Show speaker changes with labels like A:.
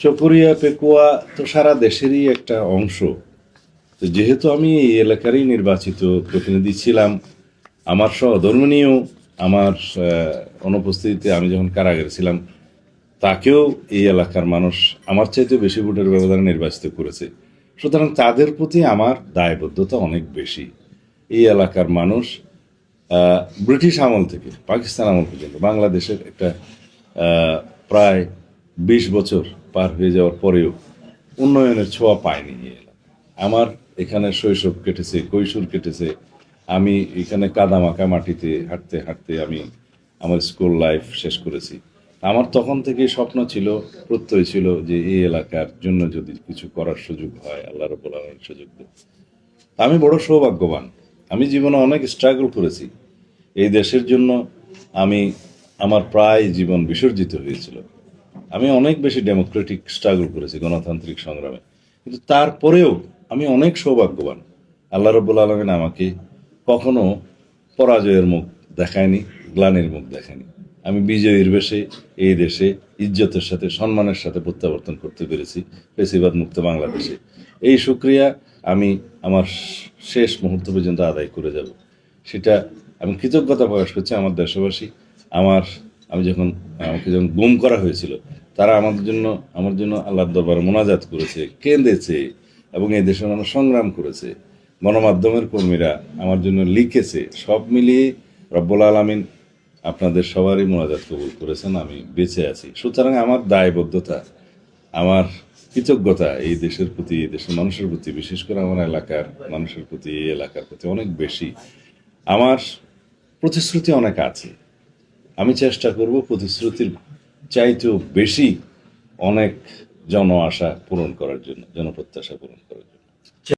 A: চকরিয়া পেকুয়া তো সারা দেশেরই একটা অংশ। তো যেহেতু আমি এই এলাকারই নির্বাচিত প্রতিনিধি ছিলাম, আমার সহধর্মিণীও আমার অনুপস্থিতিতে আমি যখন কারাগারে ছিলাম তাকেও এই এলাকার মানুষ আমার চাইতে বেশি ভোটের ব্যবধানে নির্বাচিত করেছে। সুতরাং তাদের প্রতি আমার দায়বদ্ধতা অনেক বেশি। এই এলাকার মানুষ ব্রিটিশ আমল থেকে পাকিস্তান আমল পর্যন্ত বাংলাদেশের একটা প্রায় ২০ বছর পার হয়ে যাওয়ার পরেও উন্নয়নের ছোঁয়া পায়নি এই এলাকা। আমার এখানে শৈশব কেটেছে, কৈশোর কেটেছে। আমি এখানে কাদামাখা মাটিতে হাঁটতে হাঁটতে আমি আমার স্কুল লাইফ শেষ করেছি। আমার তখন থেকেই স্বপ্ন ছিল, প্রত্যয় ছিল যে এই এলাকার জন্য যদি কিছু করার সুযোগ হয়, আল্লাহ রাব্বুল আলামিন সুযোগ দেন। আমি বড় সৌভাগ্যবান। আমি জীবনে অনেক স্ট্রাগল করেছি এই দেশের জন্য। আমি আমার প্রায় জীবন বিসর্জিত হয়েছিল। আমি অনেক বেশি ডেমোক্রেটিক স্ট্রাগল করেছি, গণতান্ত্রিক সংগ্রামে। কিন্তু তারপরেও আমি অনেক সৌভাগ্যবান। আল্লাহ রাব্বুল আলামিন আমাকে কখনো পরাজয়ের মুখ দেখায়নি, গ্লানির মুখ দেখায়নি। আমি বিজয়ীর বেশে এই দেশে ইজ্জতের সাথে সম্মানের সাথে প্রত্যাবর্তন করতে পেরেছি ফেসিবাদ মুক্ত বাংলাদেশে। এই শুকরিয়া আমি আমার শেষ মুহূর্ত পর্যন্ত আদায় করে যাব। সেটা আমি কৃতজ্ঞতা প্রকাশ করছি আমার দেশবাসী। আমি যখন আমাকে যখন গুম করা হয়েছিল, তারা আমার জন্য আল্লাহর দরবারে মোনাজাত করেছে, কেঁদেছে, এবং এই দেশের মানুষ সংগ্রাম করেছে। গণমাধ্যমের কর্মীরা আমার জন্য লিখেছে। সব মিলিয়ে রব্বুল আলামিন আপনাদের সবারই মোনাজাত কবুল করেছেন। আমি বেঁচে আছি। সুতরাং আমার দায়বদ্ধতা, আমার কৃতজ্ঞতা এই দেশের প্রতি, এই দেশের মানুষের প্রতি, বিশেষ করে আমার এলাকার মানুষের প্রতি, এই এলাকার প্রতি অনেক বেশি। আমার প্রতিশ্রুতি অনেক আছে। আমি চেষ্টা করব প্রতিশ্রুতির চাইতেও বেশি অনেক জন আশা পূরণ করার জন্য, জনপ্রত্যাশা পূরণ করার।